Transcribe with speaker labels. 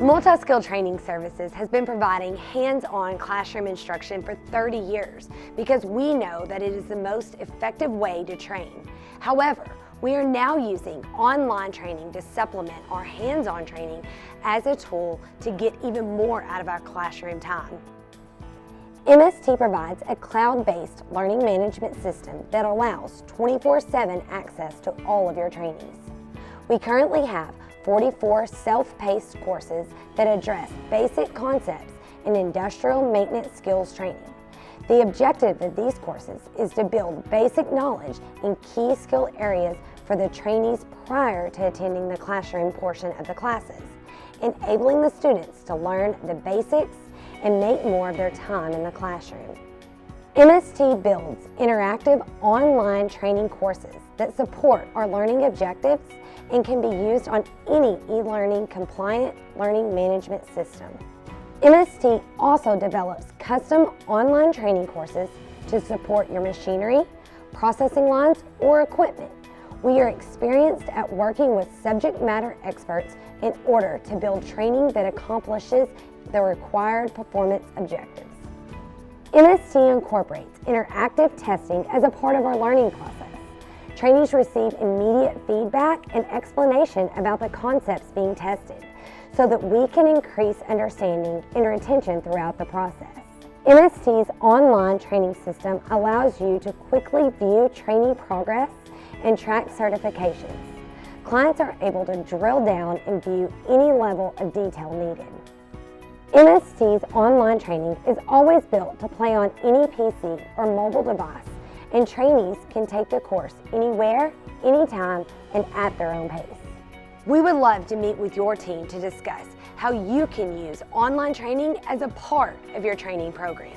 Speaker 1: Multi-Skill Training Services has been providing hands-on classroom instruction for 30 years because we know that it is the most effective way to train. However, we are now using online training to supplement our hands-on training as a tool to get even more out of our classroom time. MST provides a cloud-based learning management system that allows 24/7 access to all of your trainings. We currently have 44 self-paced courses that address basic concepts in industrial maintenance skills training. The objective of these courses is to build basic knowledge in key skill areas for the trainees prior to attending the classroom portion of the classes, enabling the students to learn the basics and make more of their time in the classroom. MST builds interactive online training courses that support our learning objectives and can be used on any e-learning compliant learning management system. MST also develops custom online training courses to support your machinery, processing lines, or equipment. We are experienced at working with subject matter experts in order to build training that accomplishes the required performance objectives. MST incorporates interactive testing as a part of our learning process. Trainees receive immediate feedback and explanation about the concepts being tested so that we can increase understanding and retention throughout the process. MST's online training system allows you to quickly view trainee progress and track certifications. Clients are able to drill down and view any level of detail needed. MST's online training is always built to play on any PC or mobile device, and trainees can take the course anywhere, anytime, and at their own pace. We would love to meet with your team to discuss how you can use online training as a part of your training program.